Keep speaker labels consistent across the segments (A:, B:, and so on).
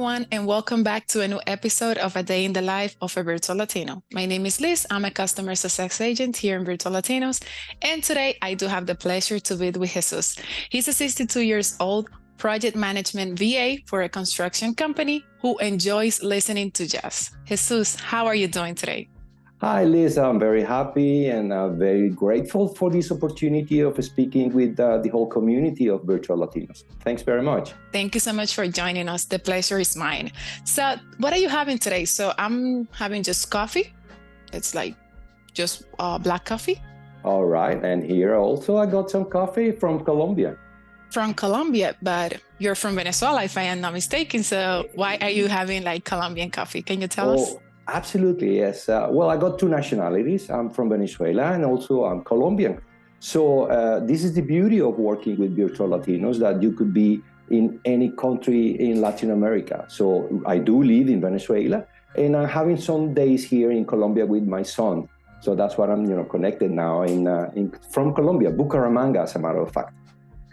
A: everyone, and welcome back to a new episode of A Day in the Life of a Virtual Latino. My name is Liz. I'm a customer success agent here in Virtual Latinos, and today I do have the pleasure to be with Jesús. He's a 62 years old project management VA for a construction company who enjoys listening to jazz. Jesús, how are you doing today?
B: Hi, Liz. I'm very happy and very grateful for this opportunity of speaking with the whole community of Virtual Latinos. Thanks very much.
A: Thank you so much for joining us. The pleasure is mine. So what are you having today? So I'm having just coffee. It's like just black coffee.
B: All right. And here also I got some coffee from Colombia.
A: From Colombia, but you're from Venezuela, if I am not mistaken. So why are you having like Colombian coffee? Can you tell us?
B: Absolutely, yes. Well, I got two nationalities. I'm from Venezuela and also I'm Colombian. So this is the beauty of working with Virtual Latinos, that you could be in any country in Latin America. So I do live in Venezuela and I'm having some days here in Colombia with my son. So that's what I'm connected now from Colombia, Bucaramanga, as a matter of fact.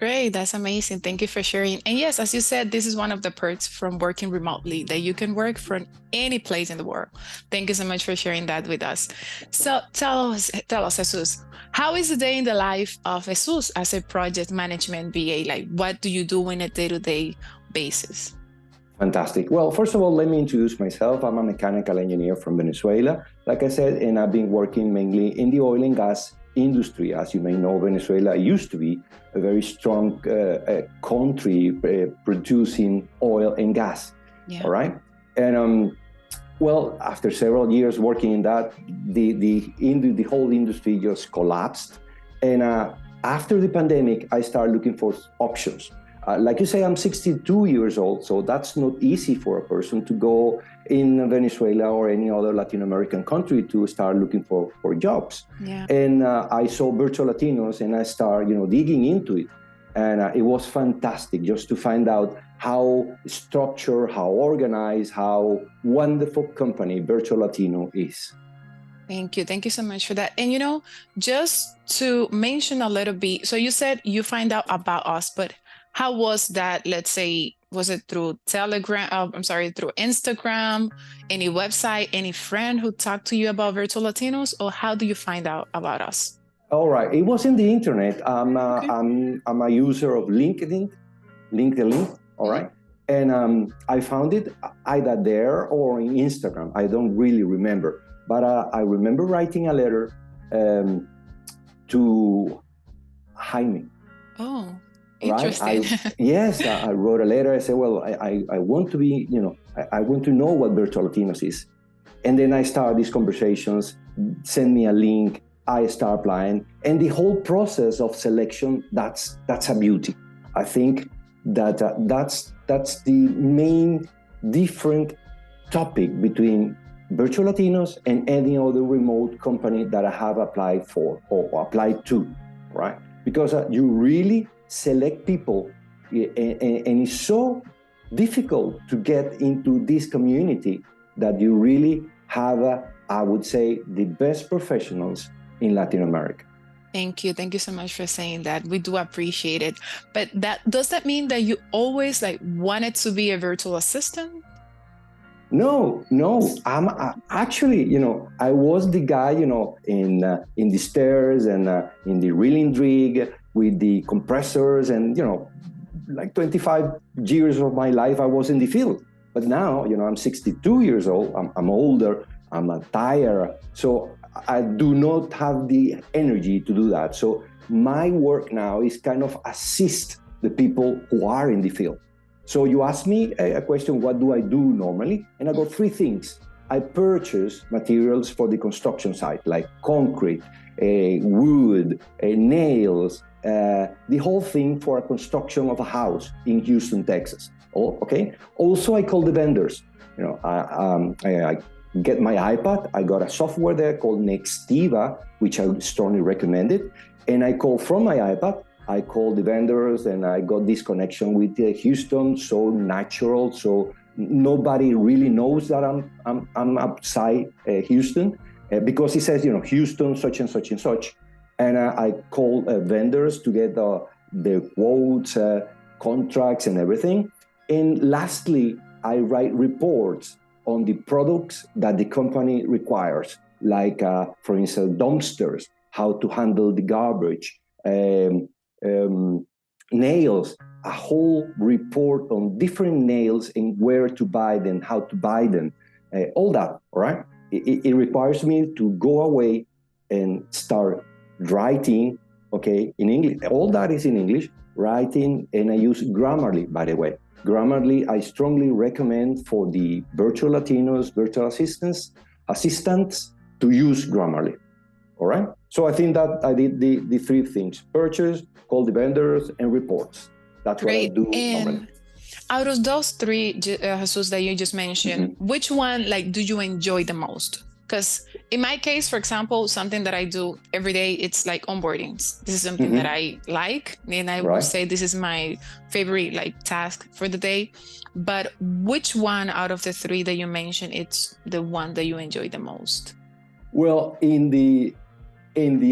A: Great, that's amazing. Thank you for sharing. And yes, as you said, this is one of the perks from working remotely, that you can work from any place in the world. Thank you so much for sharing that with us. So tell us, Jesús, how is the day in the life of Jesús as a project management VA? Like, what do you do on a day-to-day basis?
B: Fantastic. Well, first of all, let me introduce myself. I'm a mechanical engineer from Venezuela, like I said, and I've been working mainly in the oil and gas industry. As you may know, Venezuela used to be a very strong country producing oil and gas.
A: Yeah.
B: All right. And well, after several years working in that, the whole industry just collapsed. And after the pandemic, I started looking for options. Like you say, I'm 62 years old, so that's not easy for a person to go in Venezuela or any other Latin American country to start looking for jobs.
A: Yeah.
B: And I saw Virtual Latinos and I started, digging into it. And it was fantastic just to find out how structured, how organized, how wonderful company Virtual Latino is.
A: Thank you. Thank you so much for that. And, just to mention a little bit, so you said you find out about us, but how was that? Let's say, was it through through Instagram, any website, any friend who talked to you about Virtual Latinos, or how do you find out about us?
B: All right, it was in the internet. I'm a user of LinkedIn, all right? And I found it either there or in Instagram. I don't really remember, but I remember writing a letter to Jaime.
A: Oh.
B: Interesting. Right? I wrote a letter. I said, well, I want to be, I want to know what Virtual Latinos is. And then I start these conversations, send me a link, I start applying. And the whole process of selection, that's a beauty. I think that that's the main different topic between Virtual Latinos and any other remote company that I have applied for or applied to, right? Because you really select people, and it's so difficult to get into this community that you really have, I would say, the best professionals in Latin America.
A: Thank you. Thank you so much for saying that. We do appreciate it. But does that mean that you always wanted to be a virtual assistant?
B: No. I'm actually, I was the guy, in the stairs and in the reeling rig with the compressors, and 25 years of my life I was in the field. But now, I'm 62 years old. I'm older. I'm tired. So I do not have the energy to do that. So my work now is kind of assist the people who are in the field. So you ask me a question, what do I do normally? And I got three things. I purchase materials for the construction site, like concrete, wood, nails, the whole thing for a construction of a house in Houston, Texas. Oh, okay. Also, I call the vendors. I get my iPad. I got a software there called Nextiva, which I strongly recommend it. And I call from my iPad. I call the vendors, and I got this connection with Houston, so natural. So nobody really knows that I'm outside Houston, because it says, Houston, such and such and such. And I call vendors to get the quotes, contracts, and everything. And lastly, I write reports on the products that the company requires, like, for instance, dumpsters, how to handle the garbage, nails, a whole report on different nails and where to buy them, how to buy them, all that, all right? It requires me to go away and start writing, okay, in English. All that is in English, writing, and I use Grammarly, by the way. Grammarly, I strongly recommend for the virtual Latinos, virtual assistants to use Grammarly, all right? So I think that I did the three things: purchase, call the vendors, and reports. That's what I do normally.
A: Out of those three, Jesus, that you just mentioned, which one do you enjoy the most? Because in my case, for example, something that I do every day, it's like onboardings. This is something that I like, and I would say this is my favorite task for the day. But which one out of the three that you mentioned, it's the one that you enjoy the most?
B: Well, in the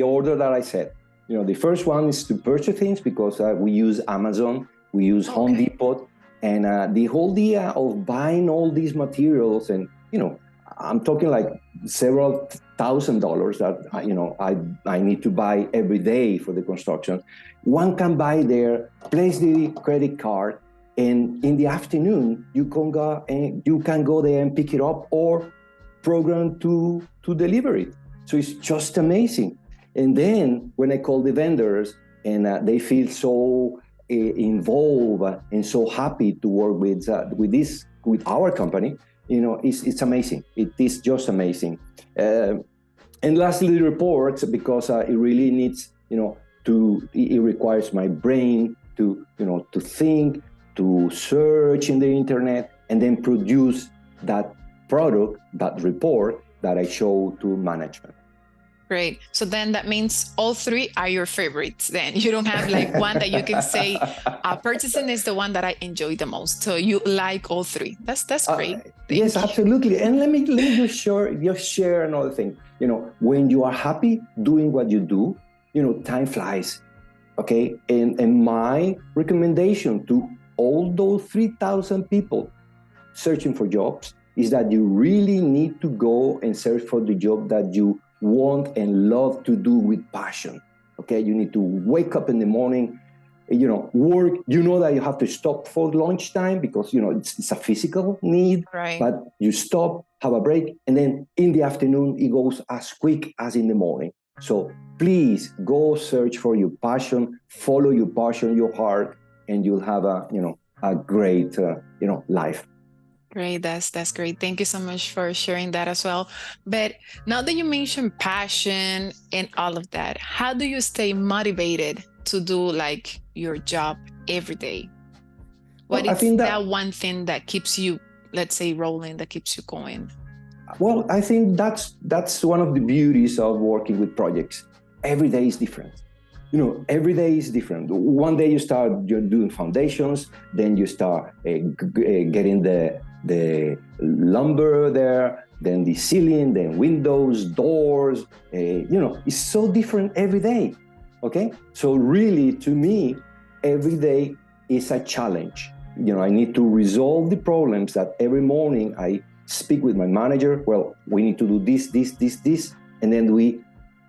B: order that I said, the first one is to purchase things, because we use Amazon, we use Home Depot, and the whole idea of buying all these materials, and I'm talking like several $1,000s that I need to buy every day for the construction. One can buy there, place the credit card, and in the afternoon you can go there and pick it up, or program to deliver it. So it's just amazing. And then when I call the vendors, and they feel so involved and so happy to work with our company, it's amazing. It is just amazing. And lastly, the reports, because it really needs, it requires my brain to think, to search in the internet, and then produce that product, that report that I show to management.
A: Great. So then that means all three are your favorites. Then you don't have one that you can say, purchasing is the one that I enjoy the most. So you like all three. That's great.
B: Yes, absolutely. And let me just share another thing. When you are happy doing what you do, time flies. Okay. And my recommendation to all those 3,000 people searching for jobs is that you really need to go and search for the job that you want and love to do with passion. Okay, you need to wake up in the morning, work. That you have to stop for lunchtime because it's a physical need.
A: Right.
B: But you stop, have a break, and then in the afternoon it goes as quick as in the morning. So please go search for your passion, follow your passion, your heart, and you'll have a great life.
A: Great. That's great. Thank you so much for sharing that as well. But now that you mentioned passion and all of that, how do you stay motivated to do your job every day? What is that one thing that keeps you, let's say, rolling, that keeps you going?
B: Well, I think that's one of the beauties of working with projects. Every day is different. Every day is different. One day you're doing foundations, then you start getting the lumber there, then the ceiling, then windows, doors. It's so different every day. Okay, so really, to me, every day is a challenge. I need to resolve the problems that every morning I speak with my manager. Well, we need to do this, and then we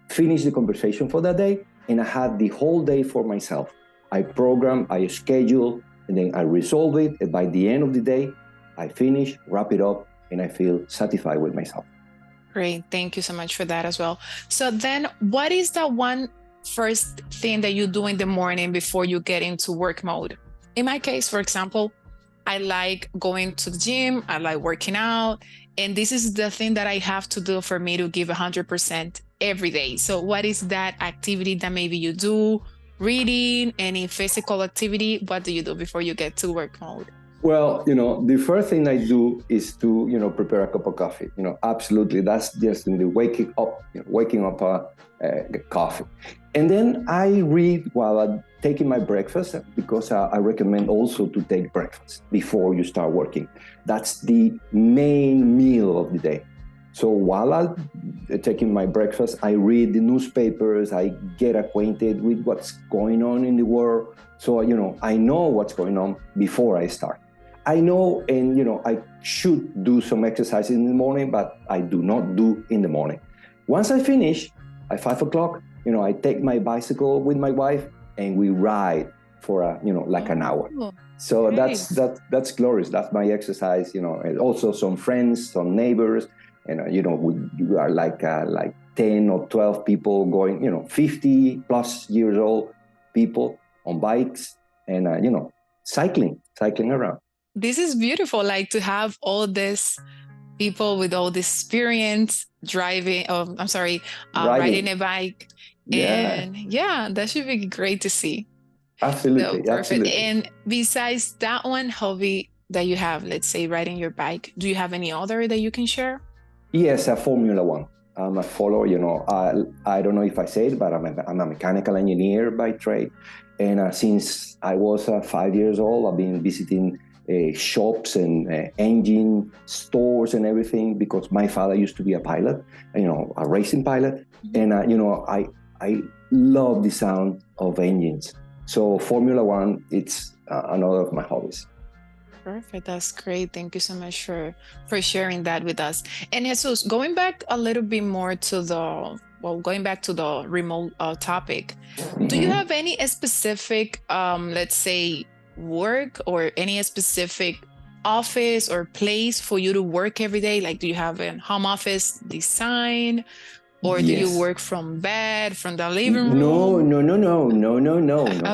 B: finish the conversation for that day. And I had the whole day for myself. I program, I schedule, and then I resolve it. And by the end of the day, I finish, wrap it up, and I feel satisfied with myself.
A: Great. Thank you so much for that as well. So then what is the one first thing that you do in the morning before you get into work mode? In my case, for example, I like going to the gym, I like working out, and this is the thing that I have to do for me to give 100% every day. So what is that activity that maybe you do? Reading, any physical activity? What do you do before you get to work mode?
B: Well, the first thing I do is to, prepare a cup of coffee. Absolutely. That's just in the waking up coffee. And then I read while I'm taking my breakfast, because I recommend also to take breakfast before you start working. That's the main meal of the day. So while I'm taking my breakfast, I read the newspapers, I get acquainted with what's going on in the world. So, I know what's going on before I start. I know, and I should do some exercise in the morning, but I do not do in the morning. Once I finish at 5 o'clock, I take my bicycle with my wife and we ride for like an hour. So
A: great.
B: that's glorious. That's my exercise, and also some friends, some neighbors, and we are like 10 or 12 people going, 50 plus years old people on bikes and cycling around.
A: This is beautiful, like to have all this people with all this experience driving, riding a bike.
B: Yeah.
A: And yeah, that should be great to see.
B: Absolutely.
A: So perfect.
B: Absolutely.
A: And besides that one hobby that you have, let's say riding your bike, do you have any other that you can share?
B: Yes, a Formula One. I'm a follower, I don't know if I say it, but I'm a mechanical engineer by trade. And since I was 5 years old, I've been visiting shops and engine stores and everything because my father used to be a pilot, a racing pilot. And, I love the sound of engines. So Formula One, it's another of my hobbies.
A: Perfect. That's great. Thank you so much for sharing that with us. And Jesus, going back a little bit more to going back to the remote topic, do you have any specific, let's say, work or any specific office or place for you to work every day? Like, do you have a home office design? Or do you work from bed, from the living room?
B: No.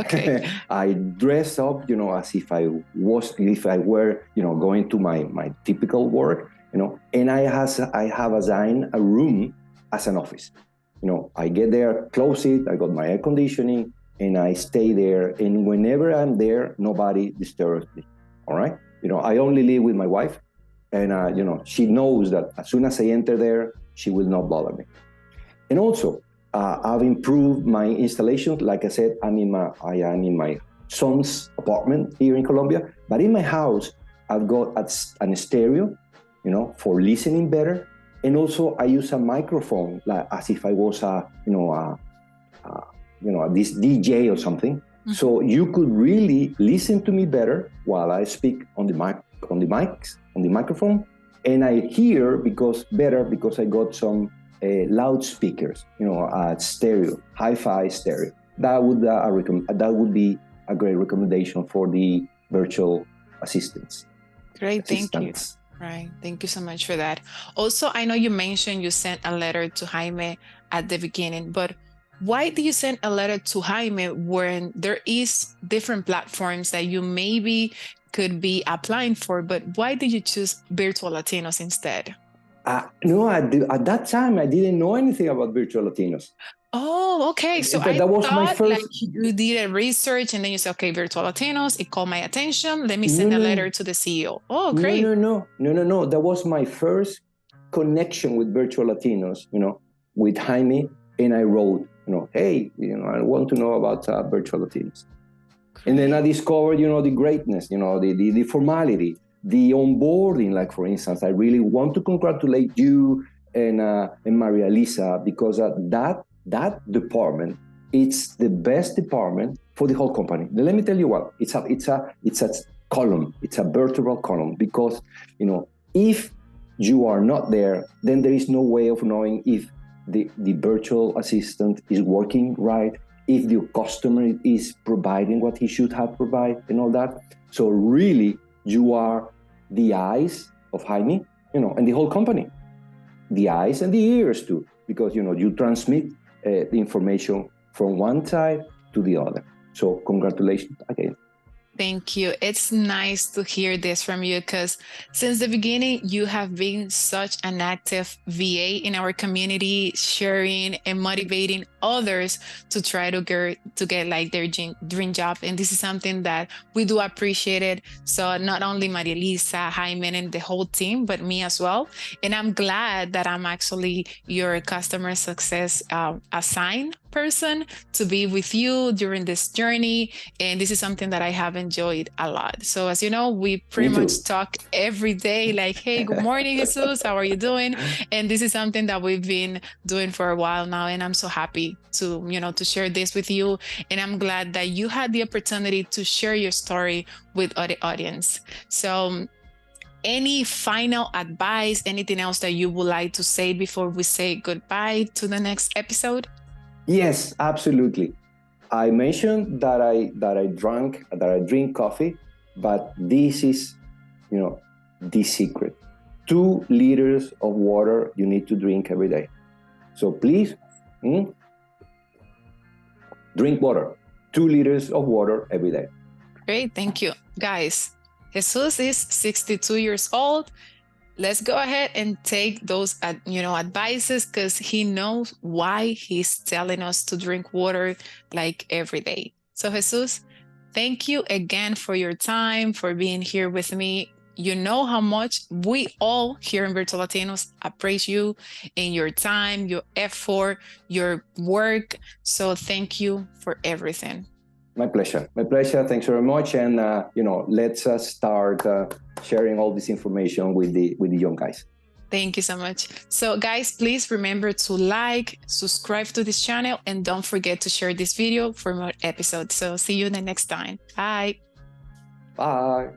A: Okay.
B: I dress up, as if I were, going to my typical work, and I have assigned a room as an office. I get there, close it, I got my air conditioning, and I stay there. And whenever I'm there, nobody disturbs me. All right. I only live with my wife, and she knows that as soon as I enter there, she will not bother me. And also, I've improved my installation. Like I said, I am in my son's apartment here in Colombia. But in my house, I've got an stereo, for listening better. And also, I use a microphone, like as if I was this DJ or something. Mm-hmm. So you could really listen to me better while I speak on the microphone, and I hear because I got some loudspeakers, stereo, hi-fi stereo. That would be a great recommendation for the virtual assistants.
A: Great, thank you. Right, thank you so much for that. Also, I know you mentioned you sent a letter to Jaime at the beginning, but why do you send a letter to Jaime when there is different platforms that you maybe could be applying for, but why did you choose Virtual Latinos instead?
B: No, at that time, I didn't know anything about Virtual Latinos.
A: Oh, okay. So that was my first. Like you did a research and then you said, okay, Virtual Latinos, it caught my attention. Let me send a letter to the CEO. Oh, great.
B: No. That was my first connection with Virtual Latinos, with Jaime. And I wrote, hey, I want to know about Virtual Latinos. Great. And then I discovered, the greatness, the formality, the onboarding. Like, for instance, I really want to congratulate you and Maria Lisa, because that department, it's the best department for the whole company. Now, let me tell you what, it's a column, it's a vertebral column, because, if you are not there, then there is no way of knowing if the virtual assistant is working right, if the customer is providing what he should have provided and all that. So really, you are the eyes of Jaime, and the whole company, the eyes and the ears too, because, you transmit the information from one side to the other. So congratulations again.
A: Thank you. It's nice to hear this from you, because since the beginning, you have been such an active VA in our community, sharing and motivating others to try to get like their dream job. And this is something that we do appreciate it. So not only Maria Lisa, Jaime, and the whole team, but me as well. And I'm glad that I'm actually your customer success assigned person to be with you during this journey. And this is something that I have enjoyed a lot. So as you know, we pretty much talk every day, like, hey, good morning, Jesus, how are you doing? And this is something that we've been doing for a while now. And I'm so happy to, to share this with you. And I'm glad that you had the opportunity to share your story with the audience. So any final advice, anything else that you would like to say before we say goodbye to the next episode?
B: Yes, absolutely. I mentioned that I drink coffee, but this is, the secret. 2 liters of water you need to drink every day. So please, drink water. 2 liters of water every day.
A: Great, thank you. Guys, Jesus is 62 years old. Let's go ahead and take those, advices, because he knows why he's telling us to drink water like every day. So Jesus, thank you again for your time, for being here with me. You know how much we all here in Virtual Latinos appreciate you and your time, your effort, your work. So thank you for everything.
B: My pleasure. My pleasure. Thanks very much. And, let's start sharing all this information with the young guys.
A: Thank you so much. So guys, please remember to like, subscribe to this channel, and don't forget to share this video for more episodes. So see you the next time. Bye.
B: Bye.